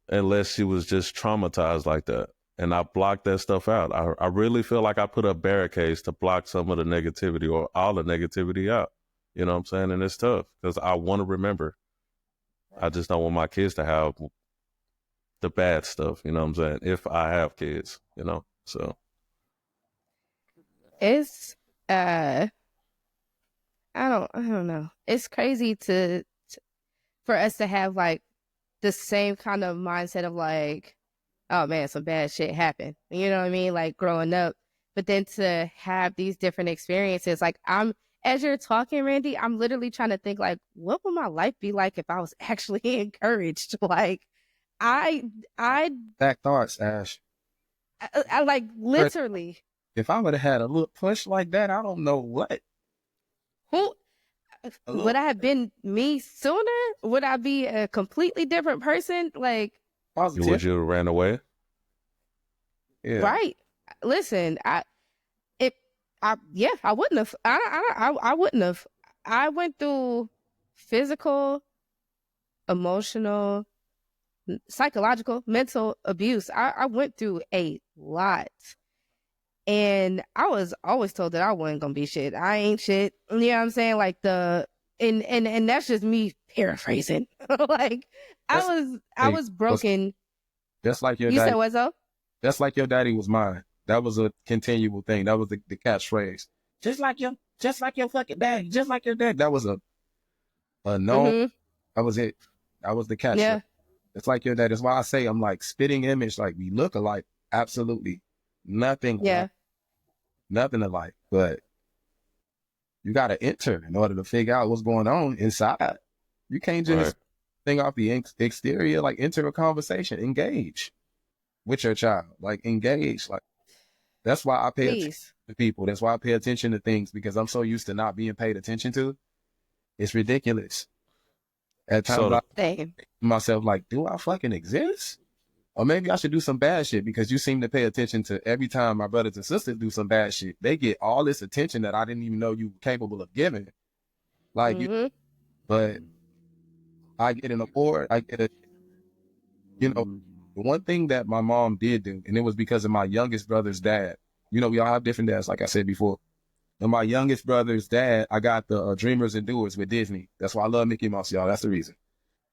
Unless she was just traumatized like that. And I blocked that stuff out. I really feel like I put up barricades to block some of the negativity or all the negativity out. You know what I'm saying? And it's tough because I want to remember. I just don't want my kids to have the bad stuff, you know what I'm saying? If I have kids, you know, so. It's, I don't know. It's crazy for us to have like the same kind of mindset of like, oh man, some bad shit happened. You know what I mean? Like growing up, but then to have these different experiences, like as you're talking, Randy, I'm literally trying to think like, what would my life be like if I was actually encouraged? Like, I Back thoughts, Ash. I like literally. If I would have had a little push like that, I don't know what. Who would I have been me sooner? Would I be a completely different person? Like, Positive. Would you have ran away? Yeah. Right. Listen, I wouldn't have. I wouldn't have. I went through physical, emotional, psychological, mental abuse. I went through a lot. And I was always told that I wasn't gonna be shit. I ain't shit. You know what I'm saying? Like and that's just me paraphrasing. Like I was broken. Just like your You daddy. said what, so? Just like your daddy was mine. That was a continual thing. That was the catchphrase. Just like your fucking daddy. Just like your dad. That was a no. Mm-hmm. That was it. That was the catchphrase. Yeah. It's like your dad. That's why I say I'm like spitting image. Like we look alike. Absolutely. Nothing. Yeah. Alike. Nothing alike. But you got to enter in order to figure out what's going on inside. You can't just think off the exterior. Like enter a conversation. Engage with your child. Like engage. Like that's why I pay attention to people. That's why I pay attention to things because I'm so used to not being paid attention to. It's ridiculous. At times I think myself like, do I fucking exist? Or maybe I should do some bad shit because you seem to pay attention to every time my brothers and sisters do some bad shit. They get all this attention that I didn't even know you were capable of giving. Like, but I get an award. I get the one thing that my mom did do, and it was because of my youngest brother's dad. We all have different dads, like I said before. And my youngest brother's dad, I got the Dreamers and Doers with Disney. That's why I love Mickey Mouse, y'all. That's the reason.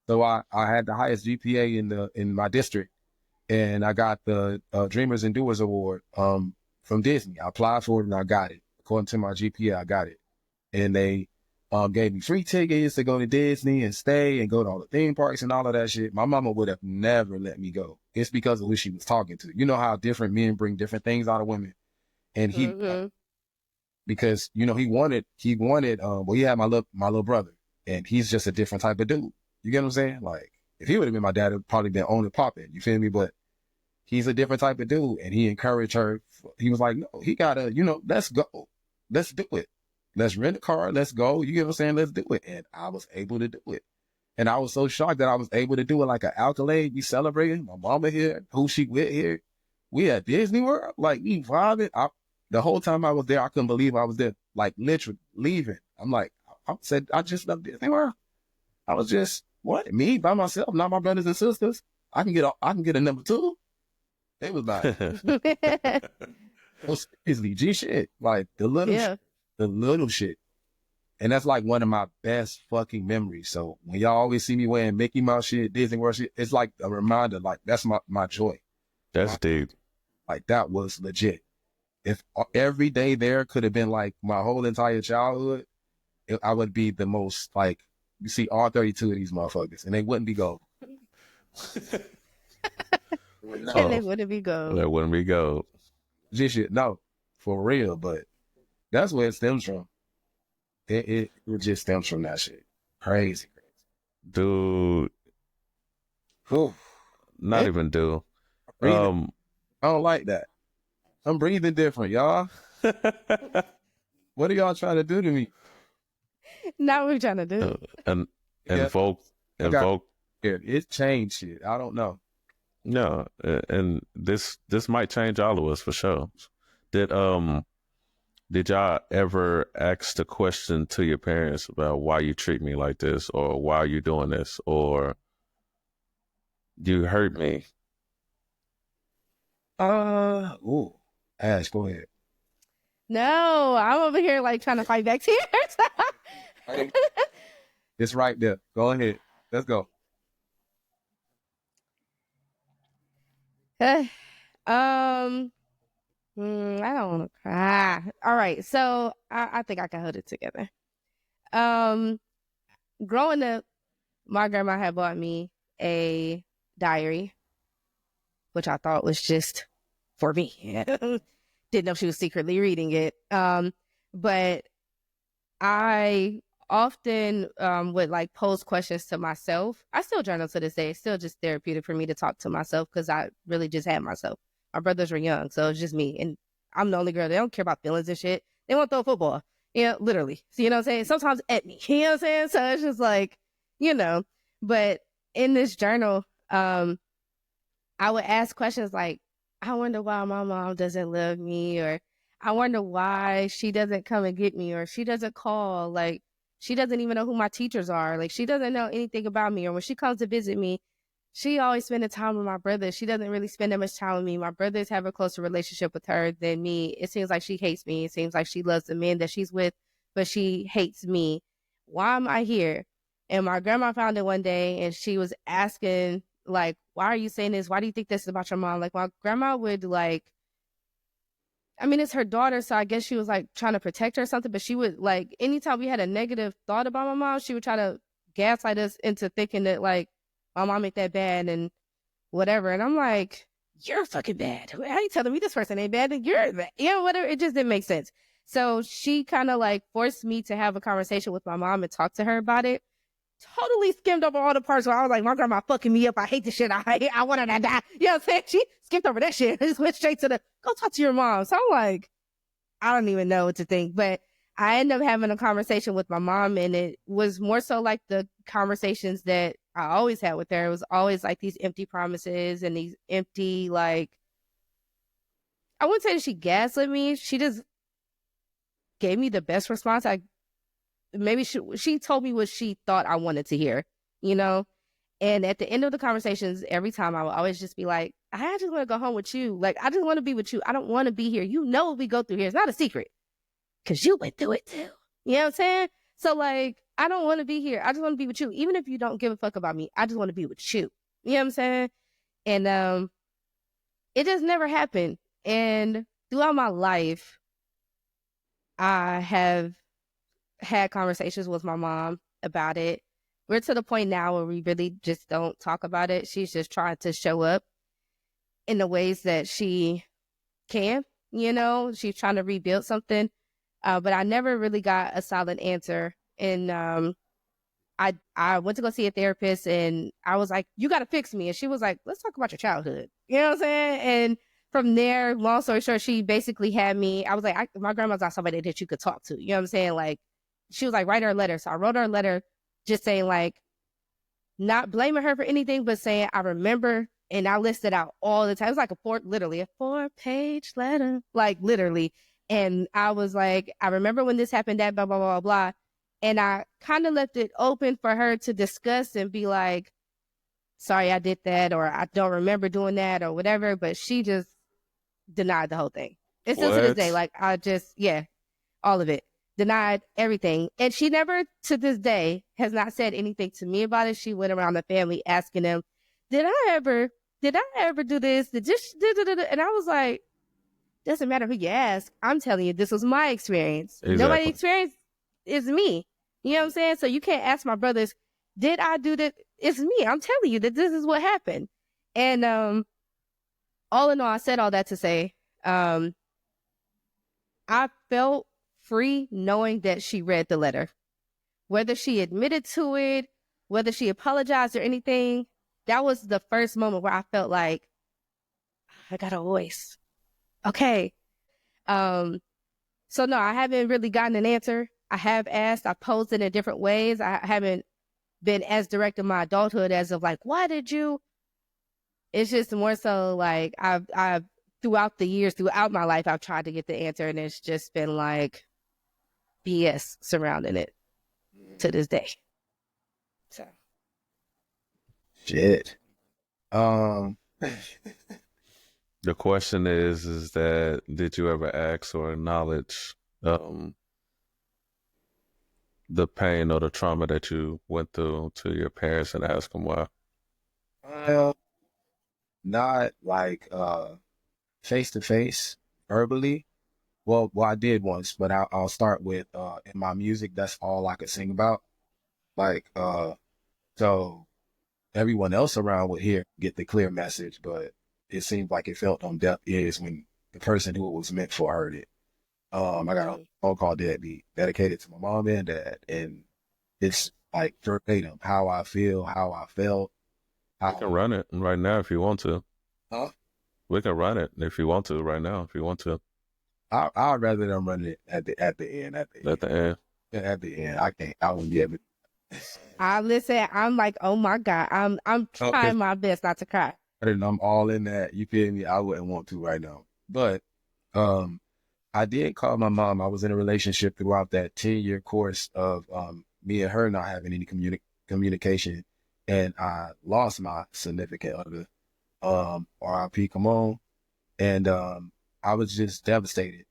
So I had the highest GPA in my district. And I got the Dreamers and Doers Award from Disney. I applied for it and I got it. According to my GPA, I got it. And they gave me free tickets to go to Disney and stay and go to all the theme parks and all of that shit. My mama would have never let me go. It's because of who she was talking to. You know how different men bring different things out of women. And he, because, he wanted, he had my little brother. And he's just a different type of dude. You get what I'm saying? Like, if he would have been my dad, it would probably been on and popping. You feel me? But he's a different type of dude. And he encouraged her. He was like, no, he gotta, let's go. Let's do it. Let's rent a car. Let's go. You get what I'm saying? Let's do it. And I was able to do it. And I was so shocked that I was able to do it like an accolade. We celebrating. My mama here, who she with here. We at Disney World. Like, we vibing. The whole time I was there, I couldn't believe I was there. Like, literally leaving. I'm like, I said, I just love Disney World. I was just, what? Me by myself, not my brothers and sisters. I can get a number 2. They was like, oh, seriously, G shit. Like the little shit. And that's like one of my best fucking memories. So when y'all always see me wearing Mickey Mouse shit, Disney World shit, it's like a reminder, like that's my joy. That's deep. Like that was legit. if every day there could have been like my whole entire childhood, I would be the most like, you see all 32 of these motherfuckers and they wouldn't be gold. And Oh, it wouldn't be gold. that wouldn't be gold. Just shit, no, for real. But that's where it stems from. It just stems from that shit. Crazy. Dude, Whew. not Man, even do. breathing. I don't like that. I'm breathing different, y'all. What are y'all trying to do to me? Not what we're trying to do. and Yeah. invoke, I got invoke. it changed shit. I don't know. No, and this might change all of us for sure. Did y'all ever ask the question to your parents about why you treat me like this, or why you doing this, or you hurt me? Ooh. Ash, go ahead. No, I'm over here like trying to fight back tears. It's right there. Go ahead. Let's go. I don't want to cry. All right, so I think I can hold it together. Growing up, my grandma had bought me a diary, which I thought was just for me. Didn't know if she was secretly reading it. But I often would like pose questions to myself. I still journal to this day. It's still just therapeutic for me to talk to myself because I really just had myself. My brothers were young, so it's just me. And I'm the only girl. They don't care about feelings and shit. They want to throw a football. Literally. So, you know what I'm saying? Sometimes at me. You know what I'm saying? So it's just like, but in this journal, I would ask questions like, I wonder why my mom doesn't love me, or I wonder why she doesn't come and get me, or she doesn't call. Like, she doesn't even know who my teachers are. Like, she doesn't know anything about me. Or when she comes to visit me, she always spends time with my brothers. She doesn't really spend that much time with me. My brothers have a closer relationship with her than me. It seems like she hates me. It seems like she loves the men that she's with, but she hates me. Why am I here? And my grandma found it one day, and she was asking, like, why are you saying this? Why do you think this is about your mom? Like, my grandma would, like, I mean, it's her daughter, so I guess she was, like, trying to protect her or something, but she would, like, anytime we had a negative thought about my mom, she would try to gaslight us into thinking that, like, my mom ain't that bad and whatever. And I'm like, you're fucking bad. How you telling me this person ain't bad and you're bad? Whatever. It just didn't make sense. So she kind of, like, forced me to have a conversation with my mom and talk to her about it. Totally skimmed over all the parts where I was like, my grandma fucking me up. I hate this shit. I want her to die. You know what I'm saying? She skipped over that shit. Just went straight to go talk to your mom. So I'm like, I don't even know what to think. But I ended up having a conversation with my mom, and it was more so like the conversations that I always had with her. It was always like these empty promises and these empty, like, I wouldn't say that she gaslit me. She just gave me the best response. Maybe she told me what she thought I wanted to hear, And at the end of the conversations, every time I would always just be like, I just want to go home with you. Like, I just want to be with you. I don't want to be here. You know what we go through here. It's not a secret because you went through it too. You know what I'm saying? So, like, I don't want to be here. I just want to be with you. Even if you don't give a fuck about me, I just want to be with you. You know what I'm saying? And it just never happened. And throughout my life, I have had conversations with my mom about it. We're to the point now where we really just don't talk about it. She's just trying to show up in the ways that she can, she's trying to rebuild something. But I never really got a solid answer. And I went to go see a therapist, and I was like, you got to fix me. And she was like, let's talk about your childhood. You know what I'm saying? And from there, long story short, she basically had me, I was like, my grandma's not somebody that you could talk to. You know what I'm saying? Like, she was like, write her a letter. So I wrote her a letter just saying, like, not blaming her for anything, but saying, I remember, and I listed out all the time. It was like literally a 4-page letter, like literally. And I was like, I remember when this happened, that blah, blah, blah, blah. And I kind of left it open for her to discuss and be like, sorry, I did that, or I don't remember doing that, or whatever. But she just denied the whole thing. And still to this day, like, all of it. Denied everything. And she never, to this day, has not said anything to me about it. She went around the family asking them, did I ever do this? And I was like, doesn't matter who you ask. I'm telling you, this was my experience. Nobody's Exactly. experience is me. You know what I'm saying? So you can't ask my brothers, did I do that? It's me. I'm telling you that this is what happened. And all in all, I said all that to say, I felt free knowing that she read the letter. Whether she admitted to it, whether she apologized or anything, that was the first moment where I felt like I got a voice. Okay. So no, I haven't really gotten an answer. I have asked, I posed it in different ways. I haven't been as direct in my adulthood as of like, why did you? It's just more so like I've throughout the years, throughout my life, I've tried to get the answer, and it's just been like BS surrounding it to this day. So Shit. Um, The question is that did you ever ask or acknowledge the pain or the trauma that you went through to your parents and ask them why? well, not like face to face, verbally. Well, I did once, but I'll start with in my music. That's all I could sing about. Like so everyone else around would get the clear message, but it seemed like it felt on deaf ears when the person who it was meant for heard it. I got a phone call deadbeat dedicated to my mom and dad, and it's like verbatim how I feel, how I felt, We can run it right now if you want to. huh? We can run it if you want to right now if you want to. I'd rather them run it at the end. At the end. At the end. I can't. I wouldn't be able. I listen. I'm like, oh my god. I'm trying my best not to cry. And I'm all in that. You feel me? I wouldn't want to right now. But I did call my mom. I was in a relationship throughout that 10-year course of me and her not having any communication, and I lost my significant other. RIP, come on. And I was just devastated.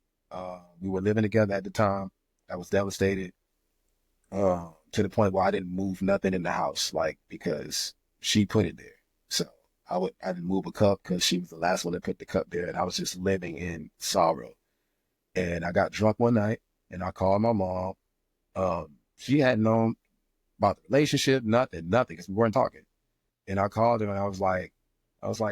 We were living together at the time. I was devastated to the point where I didn't move nothing in the house, like, because she put it there. So I didn't move a cup because she was the last one that put the cup there, and I was just living in sorrow. And I got drunk one night, and I called my mom. She hadn't known about the relationship, nothing, because we weren't talking. And I called her, and I was like,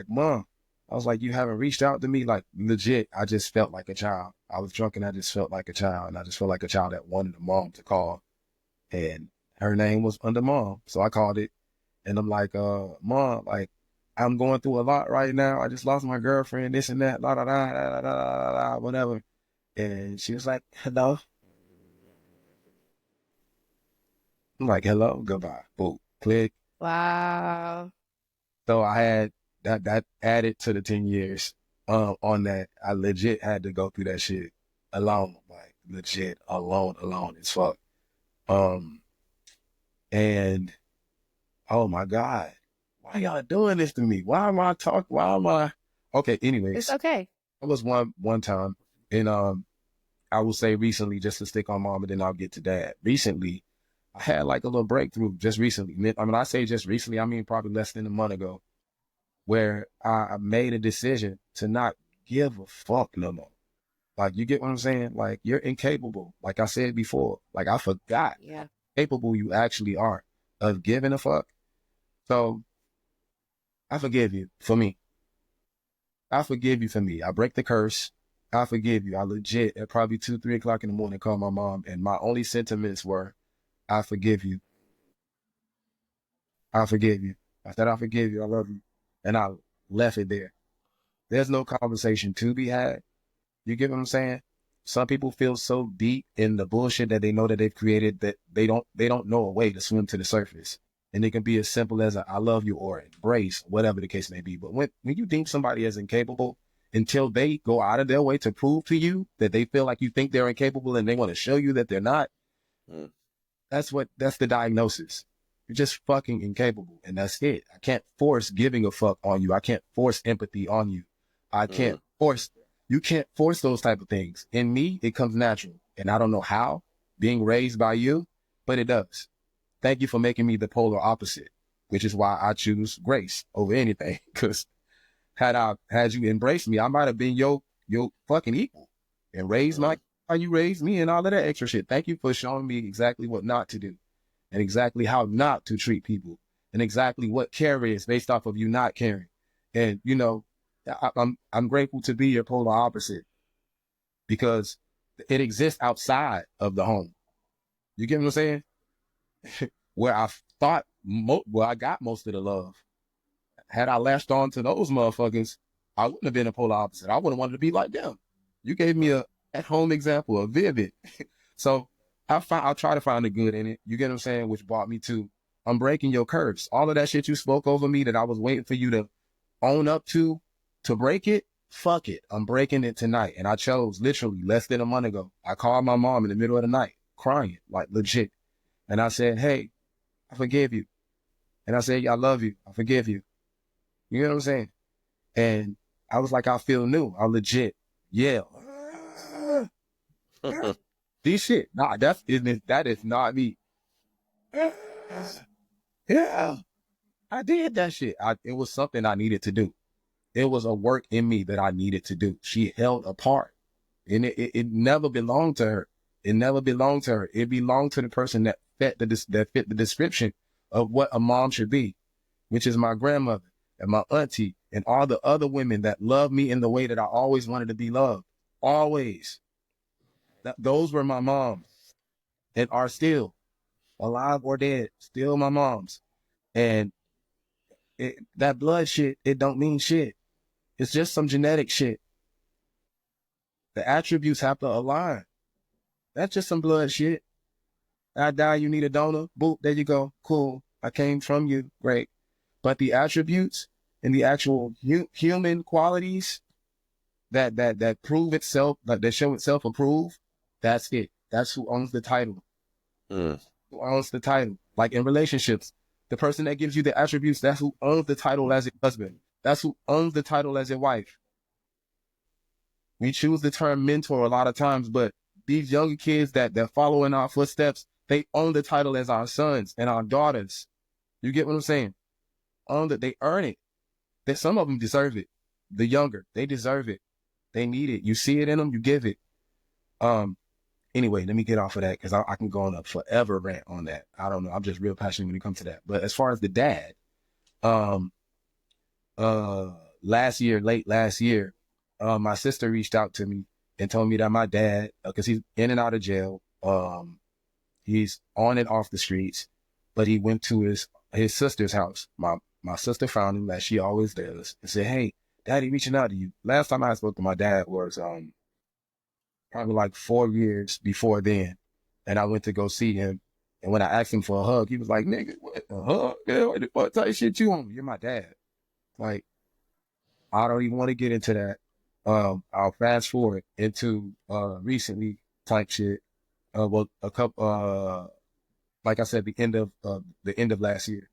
Mom, I was like, you haven't reached out to me? Like, legit, I just felt like a child. I was drunk, and I just felt like a child, and I just felt like a child that wanted a mom to call. And her name was under Mom. So I called it, and I'm like, Mom, like, I'm going through a lot right now. I just lost my girlfriend, this and that, la da da da da da da, whatever. And she was like, hello. I'm like, hello, goodbye. Boom, click. Wow. So I had that added to the 10 years on that. I legit had to go through that shit alone, like legit alone as fuck. And oh my God, why y'all doing this to me? Why am I okay? Anyways, It's okay. it was one time, and I will say recently, just to stick on mom, and then I'll get to dad. Recently, I had like a little breakthrough just recently. I mean, I say just recently, I mean probably less than a month ago, where I made a decision to not give a fuck no more. Like, you get what I'm saying? Like, you're incapable. Like I said before, like I forgot Yeah. capable you actually are of giving a fuck. So I forgive you for me. I forgive you for me. I break the curse. I forgive you. I legit at probably 2, 3 o'clock in the morning called my mom, and my only sentiments were, I forgive you. I forgive you. I said, I forgive you. I love you. And I left it there. There's no conversation to be had. You get what I'm saying? Some people feel so deep in the bullshit that they know that they've created that they don't know a way to swim to the surface. And it can be as simple as a, I love you or embrace, whatever the case may be. But when you deem somebody as incapable, until they go out of their way to prove to you that they feel like you think they're incapable and they want to show you that they're not, that's the diagnosis. You're just fucking incapable, and that's it. I can't force giving a fuck on you. I can't force empathy on you. You can't force those type of things. In me, it comes natural. And I don't know how, being raised by you, but it does. Thank you for making me the polar opposite, which is why I choose grace over anything. Because had you embraced me, I might have been your your fucking equal and raise my how you raised me and all of that extra shit. Thank you for showing me exactly what not to do and exactly how not to treat people and exactly what care is based off of you not caring. And you know, I'm grateful to be your polar opposite because it exists outside of the home. You get what I'm saying? Where I thought, where I got most of the love. Had I latched on to those motherfuckers, I wouldn't have been a polar opposite. I would have wanted to be like them. You gave me a at-home example, a vivid. So I'll try to find the good in it. You get what I'm saying? Which brought me to, I'm breaking your curse. All of that shit you spoke over me that I was waiting for you to own up to break it, fuck it. I'm breaking it tonight. And I chose literally less than a month ago. I called my mom in the middle of the night, crying, like legit. And I said, hey, I forgive you. And I said, I love you. I forgive you. You know what I'm saying? And I was like, I feel new. I legit yell. This shit. Nah, that is not me. Yeah. I did that shit. It was something I needed to do. It was a work in me that I needed to do. She held apart. And it never belonged to her. It never belonged to her. It belonged to the person that fit the description of what a mom should be, which is my grandmother and my auntie and all the other women that love me in the way that I always wanted to be loved. Always. Those were my moms and are still alive or dead, still my moms. And that blood shit, it don't mean shit. It's just some genetic shit. The attributes have to align. That's just some blood shit. I die, you need a donor. Boop, there you go. Cool. I came from you. Great. But the attributes and the actual human qualities that prove itself, that show itself approved, that's it. That's who owns the title. Who owns the title. Like in relationships, the person that gives you the attributes, that's who owns the title as a husband. That's who owns the title as a wife. We choose the term mentor a lot of times, but these younger kids that follow in our footsteps, they own the title as our sons and our daughters. You get what I'm saying? They earn it. That some of them deserve it. The younger, they deserve it. They need it. You see it in them, you give it. Anyway, let me get off of that because I can go on a forever rant on that. I don't know. I'm just real passionate when it comes to that. But as far as the dad, late last year, my sister reached out to me and told me that my dad, because he's in and out of jail, he's on and off the streets, but he went to his sister's house. My sister found him, as she always does, and said, hey, Daddy reaching out to you. Last time I spoke to my dad was probably like 4 years before then. And I went to go see him. And when I asked him for a hug, he was like, nigga, what, a hug? Yeah, what the fuck type of shit you on? You're my dad. Like, I don't even want to get into that. I'll fast forward into recently type shit. Well, a couple, like I said, the end of last year.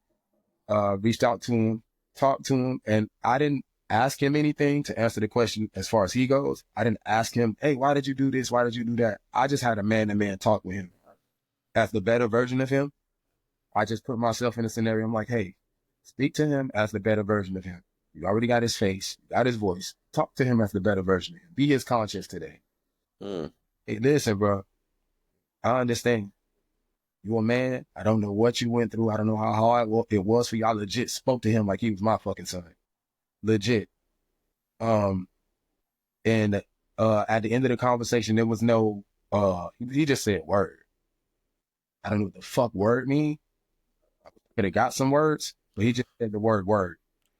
Reached out to him, talked to him, and I didn't ask him anything to answer the question as far as he goes. I didn't ask him, hey, why did you do this? Why did you do that? I just had a man-to-man talk with him. As the better version of him, I just put myself in a scenario. I'm like, hey, speak to him as the better version of him. You already got his face, you got his voice. Talk to him as the better version of him. Be his conscience today. Hey, listen, bro, I understand. You a man. I don't know what you went through. I don't know how hard it was for you. I legit spoke to him like he was my fucking son. Legit. And at the end of the conversation, there was no, he just said word. I don't know what the fuck word mean. I could have got some words, but he just said the word.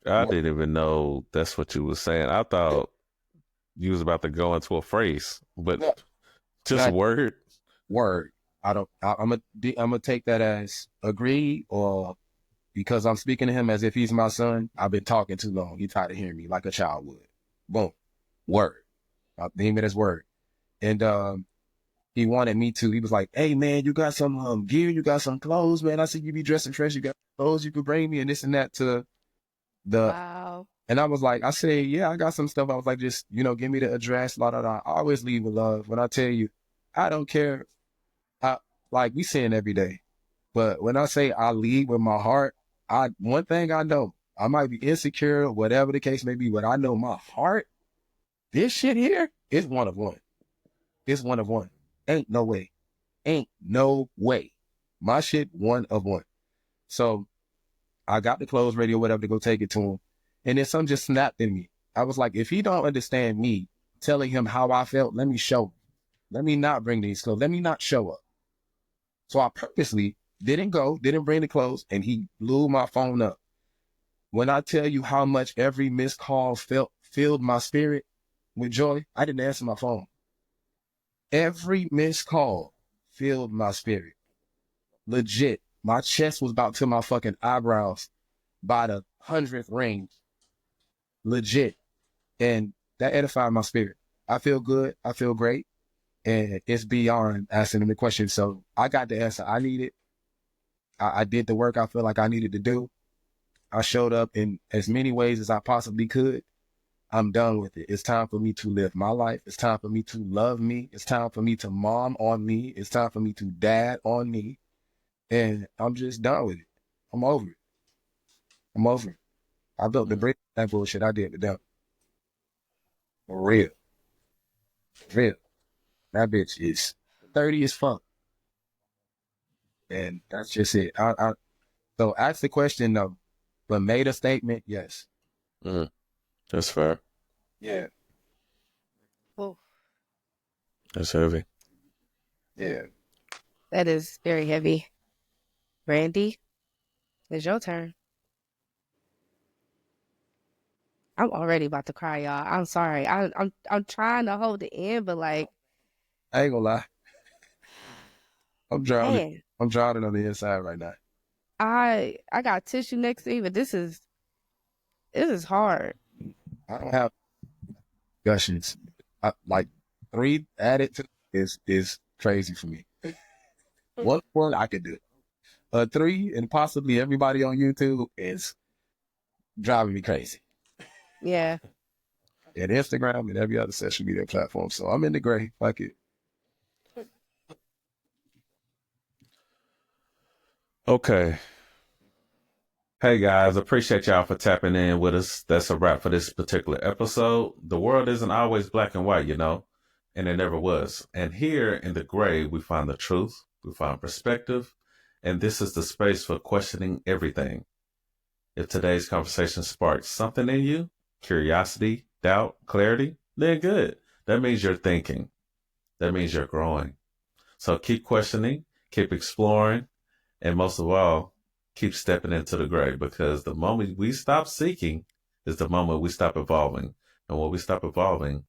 I didn't even know that's what you were saying. I thought you was about to go into a phrase, but No, just not word. word. I'm gonna take that as agreed, or because I'm speaking to him as if he's my son. I've been talking too long. He tired of hearing me like a child would. Boom, word. I'll name it as word. And he wanted me to. He was like, "Hey man, you got some gear, you got some clothes, man. I see you be dressing fresh. You got clothes you could bring me and this and that to the." Wow. And I said, yeah, I got some stuff. I was like, just give me the address. La da da. I always leave with love. When I tell you, I don't care. Like we sin every day, but when I say I lead with my heart, one thing I know, I might be insecure, whatever the case may be, but I know my heart this shit here is one of one. It's one of one. Ain't no way. Ain't no way. My shit, one of one. So I got the clothes ready or whatever to go take it to him. And then something just snapped in me. I was like, if he don't understand me telling him how I felt, let me show him. Let me not bring these clothes. Let me not show up. So I purposely didn't bring the clothes, and he blew my phone up. When I tell you how much every missed call filled my spirit with joy, I didn't answer my phone. Every missed call filled my spirit. Legit. My chest was about to my fucking eyebrows by the 100th ring. Legit. And that edified my spirit. I feel good. I feel great. And it's beyond asking him the question. So I got the answer I needed. I did the work I feel like I needed to do. I showed up in as many ways as I possibly could. I'm done with it. It's time for me to live my life. It's time for me to love me. It's time for me to mom on me. It's time for me to dad on me. And I'm just done with it. I'm over it. I'm over it. I built the bridge. That bullshit I did to them. For real. For real. That bitch is 30 as fuck. And that's just it. So ask the question though, but made a statement, yes. Mm, that's fair. Yeah. Whoa. That's heavy. Yeah. That is very heavy. Brandy, it's your turn. I'm already about to cry, y'all. I'm sorry. I'm trying to hold it in, but like, I ain't gonna lie. I'm drowning. man, I'm drowning on the inside right now. I got tissue next to me, but this is hard. I don't have gushes. Like 3 added to is crazy for me. One word I could do. 3 and possibly everybody on YouTube is driving me crazy. Yeah. And Instagram and every other social media platform. So I'm in the gray. Fuck it. Okay. Hey guys, appreciate y'all for tapping in with us. That's a wrap for this particular episode. The world isn't always black and white, and it never was. And here in the gray, we find the truth, we find perspective, and this is the space for questioning everything. If today's conversation sparks something in you, curiosity, doubt, clarity, then good. That means you're thinking. That means you're growing. So keep questioning, keep exploring, and most of all, keep stepping into the gray, because the moment we stop seeking is the moment we stop evolving. And when we stop evolving,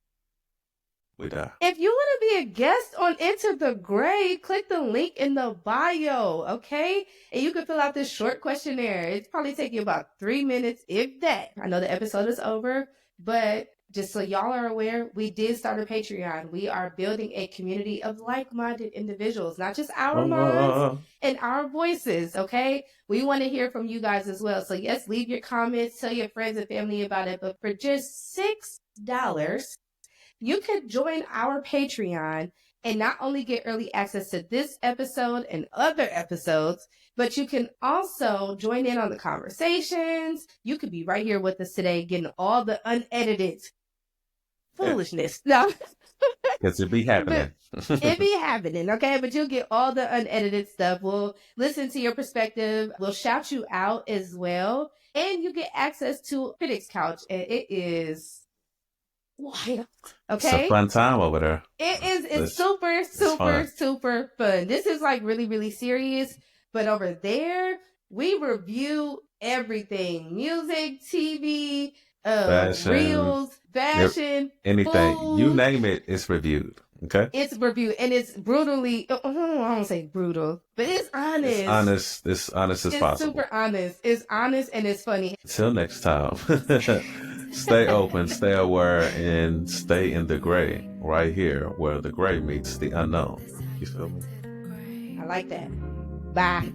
we die. If you want to be a guest on Into the Gray, click the link in the bio, okay? And you can fill out this short questionnaire. It's probably take you about 3 minutes, if that. I know the episode is over, but just so y'all are aware, we did start a Patreon. We are building a community of like-minded individuals, not just our minds and our voices, okay? We want to hear from you guys as well. So yes, leave your comments, tell your friends and family about it. But for just $6, you could join our Patreon and not only get early access to this episode and other episodes, but you can also join in on the conversations. You could be right here with us today, getting all the unedited foolishness. No. Because it be happening. It be happening, okay? But you'll get all the unedited stuff. We'll listen to your perspective. We'll shout you out as well. And you get access to Critics Couch. And it is wild. Okay? It's a fun time over there. It is. It's super fun. This is like really, really serious. But over there, we review everything. Music, TV, Fashion, reels, fashion, anything. food. You name it, it's reviewed. Okay? It's reviewed, and it's brutally, I don't say brutal, but it's honest. It's honest. It's honest as possible. It's super honest. It's honest, and it's funny. Until next time, stay open, stay aware, and stay in the gray, right here where the gray meets the unknown. You feel me? I like that. Bye.